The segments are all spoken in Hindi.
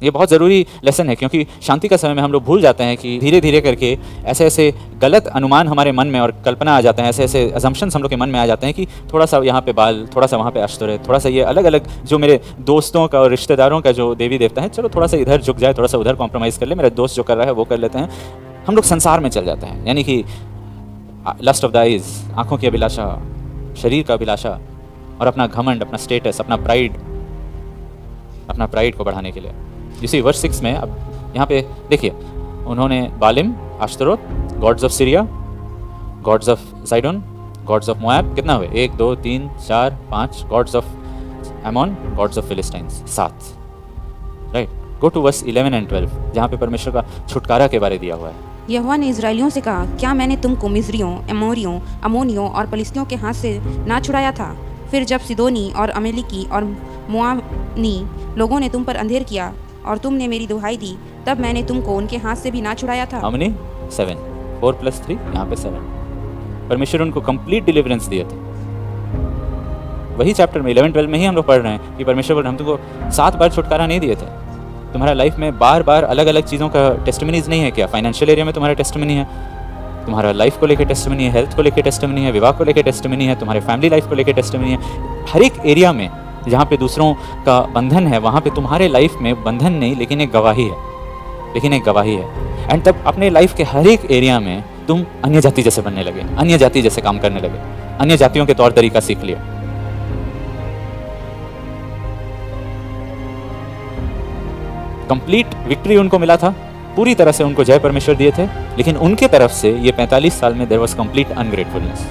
ये बहुत ज़रूरी लेसन है, क्योंकि शांति का समय में हम लोग भूल जाते हैं कि धीरे धीरे करके ऐसे ऐसे गलत अनुमान हमारे मन में और कल्पना आ जाते हैं, ऐसे ऐसे अजम्पशंस हम लोग के मन में आ जाते हैं कि थोड़ा सा यहाँ पे बाल, थोड़ा सा वहाँ पे अश्तर है, थोड़ा सा ये अलग अलग जो मेरे दोस्तों का और रिश्तेदारों का जो देवी देवता है, चलो थोड़ा सा इधर झुक जाए, थोड़ा सा उधर कॉम्प्रोमाइज़ कर ले, मेरा दोस्त जो कर रहा है वो कर लेते हैं। हम लोग संसार में चल जाते हैं, यानी कि लस्ट ऑफ द आइज, आँखों की अभिलाषा, शरीर का अभिलाषा, और अपना घमंड, अपना स्टेटस, अपना प्राइड को बढ़ाने के लिए। इसी वर्स 6 में अब यहाँ पे देखिए, उन्होंने Baalim, Ashtaroth, gods of Syria, gods of Sidon, gods of Moab, कितना हुए? 1 2 3 4 5, gods of Ammon, gods of Philistines, 7, right. Go to verse 11 and 12 जहाँ पे परमेश्वर का छुटकारा के बारे दिया हुआ है। यहोवा ने इजराइलियों से कहा, क्या मैंने तुमको मिस्रियों, एमोरियों, अमोनियों और पलिस्तियों के हाथ से ना छुड़ाया था? फिर जब सिदोनी और अमेलिकी और मोआबनी लोगों ने तुम पर अंधेर किया और तुमने मेरी दुहाई दी, तब मैंने तुमको उनके हाथ से भी ना छुड़ाया था। हमने 7, 4 + 3 यहाँ पे 7। परमेश्वर उनको कंप्लीट डिलीवरेंस दिए थे। वही चैप्टर में 11-12 में ही हम लोग पढ़ रहे हैं कि परमेश्वर बोल, हम तुमको 7 बार छुटकारा नहीं दिए थे। तुम्हारा लाइफ में बार बार अलग अलग चीज़ों का टेस्टिमनीज नहीं है क्या? फाइनेंशियल एरिया में तुम्हारा टेस्टिमनी है, तुम्हारा लाइफ को लेकर टेस्टिमनी है, हेल्थ को लेकर टेस्टिमनी है, विवाह को लेकर टेस्टिमनी है, तुम्हारे फैमिली लाइफ को लेकर टेस्टिमनी है। हर एक एरिया में जहाँ पे दूसरों का बंधन है, वहाँ पे तुम्हारे लाइफ में बंधन नहीं, लेकिन एक गवाही है। एंड तब अपने लाइफ के हर एक एरिया में तुम अन्य जाति जैसे बनने लगे, अन्य जाति जैसे काम करने लगे, अन्य जातियों के तौर तरीका सीख लिया। कंप्लीट विक्ट्री उनको मिला था, पूरी तरह से उनको जय परमेश्वर दिए थे, लेकिन उनके तरफ से ये 45 साल में देयर वाज कंप्लीट अनग्रेटफुलनेस।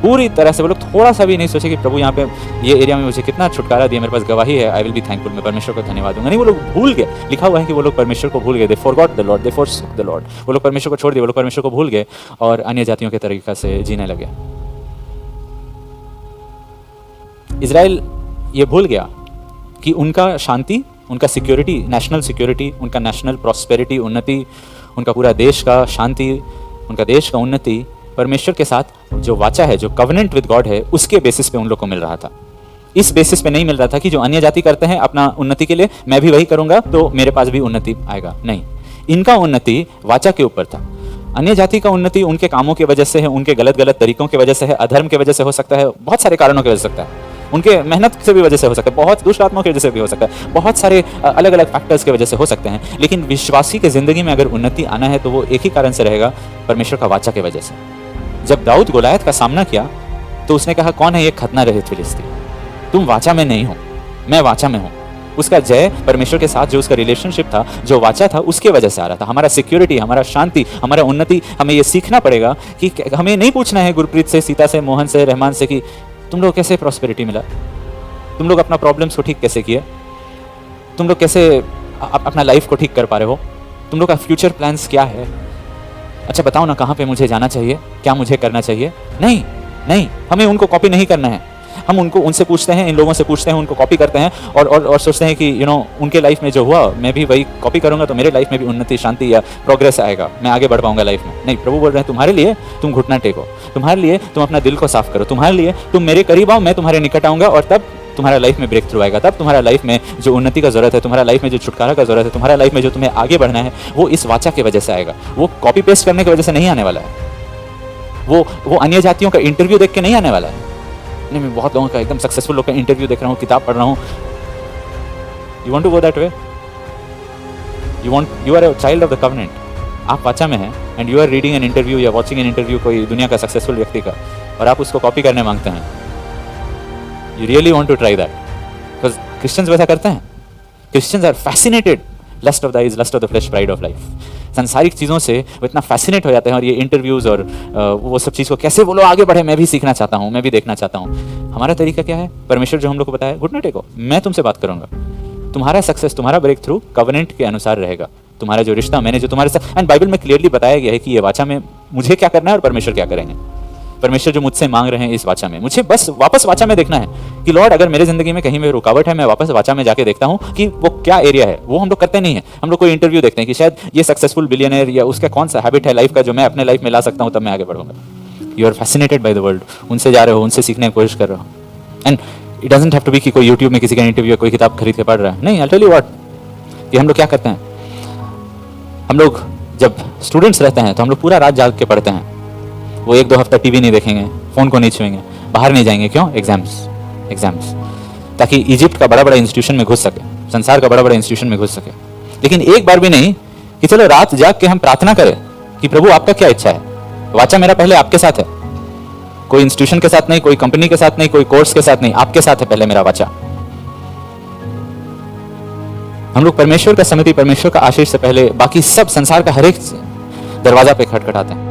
पूरी तरह से वो लोग थोड़ा सा भी नहीं सोचे कि प्रभु यहाँ पे ये एरिया में मुझे कितना छुटकारा दिया, मेरे पास गवाही है, आई विल बी थैंकफुल, मैं परमेश्वर को धन्यवाद दूंगा। नहीं, वो लोग भूल गए। लिखा हुआ है कि वो लोग परमेश्वर को भूल गए, they forgot the Lord, they forsook the Lord. वो लोग परमेश्वर को छोड़ दिए, वो लोग परमेश्वर को भूल गए और अन्य जातियों के तरीका से जीने लगे। इजराइल ये भूल गया कि उनका शांति, उनका सिक्योरिटी, नेशनल सिक्योरिटी, उनका नेशनल प्रॉस्पेरिटी, उन्नति, उनका पूरा देश का शांति, उनका देश का उन्नति परमेश्वर के साथ जो वाचा है, जो कवनेंट विद गॉड है, उसके बेसिस पे उन लोग को मिल रहा था। इस बेसिस पे नहीं मिल रहा था कि जो अन्य जाति करते हैं अपना उन्नति के लिए, मैं भी वही करूंगा तो मेरे पास भी उन्नति आएगा। नहीं, इनका उन्नति वाचा के ऊपर था। अन्य जाति का उन्नति उनके कामों की वजह से है, उनके गलत तरीकों की वजह से है, अधर्म की वजह से हो सकता है, बहुत सारे कारणों की वजह से हो सकता है, उनके मेहनत से भी वजह से हो सकता है, बहुत दुष्ट आत्माओं की वजह से भी हो सकता है, बहुत सारे अलग अलग फैक्टर्स की वजह से हो सकते हैं। लेकिन विश्वासी के जिंदगी में अगर उन्नति आना है तो वो एक ही कारण से रहेगा, परमेश्वर का वाचा की वजह से। जब दाऊद गोलायत का सामना किया तो उसने कहा, कौन है ये खतना रहित फिलिस्ती? तुम वाचा में नहीं हो, मैं वाचा में हूं। उसका जय परमेश्वर के साथ जो उसका रिलेशनशिप था, जो वाचा था, उसके वजह से आ रहा था। हमारा सिक्योरिटी, हमारा शांति, हमारा उन्नति, हमें ये सीखना पड़ेगा कि हमें नहीं पूछना है गुरप्रीत से, सीता से, मोहन से, रहमान से कि तुम लोग कैसे प्रॉस्पेरिटी मिला, तुम लोग अपना प्रॉब्लम्स को ठीक कैसे किए, तुम लोग कैसे अपना लाइफ को ठीक कर पा रहे हो, तुम लोग का फ्यूचर प्लान्स क्या है, अच्छा बताओ ना कहाँ पे मुझे जाना चाहिए, क्या मुझे करना चाहिए। नहीं नहीं, हमें उनको कॉपी नहीं करना है। हम उनसे पूछते हैं, इन लोगों से पूछते हैं, उनको कॉपी करते हैं और सोचते हैं कि उनके लाइफ में जो हुआ मैं भी वही कॉपी करूंगा तो मेरे लाइफ में भी उन्नति, शांति या प्रोग्रेस आएगा, मैं आगे बढ़ पाऊंगा लाइफ में। नहीं, प्रभु बोल रहे हैं तुम्हारे लिए तुम घुटना टेको, तुम्हारे लिए तुम अपना दिल को साफ करो, तुम्हारे लिए तुम मेरे करीब आओ, मैं तुम्हारे निकट आऊंगा और तब तुम्हारा लाइफ में ब्रेक थ्रू आएगा। तब तुम्हारा लाइफ में जो उन्नति का जरूरत है, तुम्हारा लाइफ में जो छुटकारा का जरूरत है, तुम्हारा लाइफ में जो तुम्हें आगे बढ़ना है, वो इस वाचा की वजह से आएगा। वो कॉपी पेस्ट करने की वजह से नहीं आने वाला है, वो अन्य जातियों का इंटरव्यू देख के नहीं आने वाला है। नहीं, मैं बहुत लोगों का, एकदम सक्सेसफुल लोगों का इंटरव्यू देख रहा हूँ, किताब पढ़ रहा हूँ। You want to go that way? You are a child of the covenant, आप वाचा में हैं and you are reading an interview या वॉचिंग एन इंटरव्यू कोई दुनिया का सक्सेसफुल व्यक्ति का, और आप उसको कॉपी करने मांगते हैं। You really want to try that? Because Christians वैसा करते हैं। Christians are fascinated, lust of the eyes, lust of the flesh, pride of life. सांसारिक चीज़ों से वो इतना फैसिनेट हो जाते हैं, और ये इंटरव्यूज़ और वो सब चीज़ को कैसे वो लोग आगे बढ़े, मैं भी सीखना चाहता हूँ, मैं भी देखना चाहता हूँ। हमारा तरीका क्या है? परमेश्वर जो हम लोग को बताया, घुटना टेको, मैं तुमसे बात करूँगा, तुम्हारा सक्सेस, तुम्हारा ब्रेक थ्रू कवनेंट के अनुसार रहेगा। तुम्हारा जो रिश्ता, मैंने जो तुम्हारे साथ, एंड बाइबल में क्लियरली बताया गया है कि ये वाचा में मुझे क्या करना है और परमेश्वर क्या करेंगे। परमेश्वर जो मुझसे मांग रहे हैं इस वाचा में, मुझे बस वापस वाचा में देखना है कि लॉर्ड अगर मेरे जिंदगी में कहीं में रुकावट है, मैं वापस वाचा में जाके देखता हूँ कि वो क्या एरिया है। वो हम लोग करते नहीं है। हम लोग कोई इंटरव्यू देखते हैं कि शायद ये सक्सेसफुल बिलियनर या उसका कौन सा हैबिट है लाइफ का जो मैं अपने लाइफ में ला सकता हूँ, तब मैं आगे बढ़ूंगा। You are fascinated by the world, उनसे जा रहे हो, उनसे सीखने की कोशिश कर रहे हो। And it doesn't have to be कि कोई यूट्यूब में किसी का इंटरव्यू, कोई किताब खरीद के पढ़ रहा है। नहीं, आई टेल यू व्हाट, कि हम लोग क्या करते हैं, हम लोग जब स्टूडेंट्स रहते हैं तो हम लोग पूरा रात जाग के पढ़ते हैं। वो 1-2 हफ्ता टीवी नहीं देखेंगे, फ़ोन को नहीं छुएंगे, बाहर नहीं जाएंगे। क्यों? एग्जाम्स, ताकि इजिप्ट का बड़ा बड़ा इंस्टीट्यूशन में घुस सके, संसार का बड़ा बड़ा इंस्टीट्यूशन में घुस सके। लेकिन एक बार भी नहीं कि चलो रात जाग के हम प्रार्थना करें कि प्रभु आपका क्या इच्छा है, वाचा मेरा पहले आपके साथ है, कोई इंस्टीट्यूशन के साथ नहीं, कोई कंपनी के साथ नहीं, कोई कोर्स के साथ नहीं, आपके साथ है पहले मेरा वाचा। हम लोग परमेश्वर का सम्मति, परमेश्वर का आशीष से पहले बाकी सब संसार का हर एक दरवाजा पे खटखटाते हैं।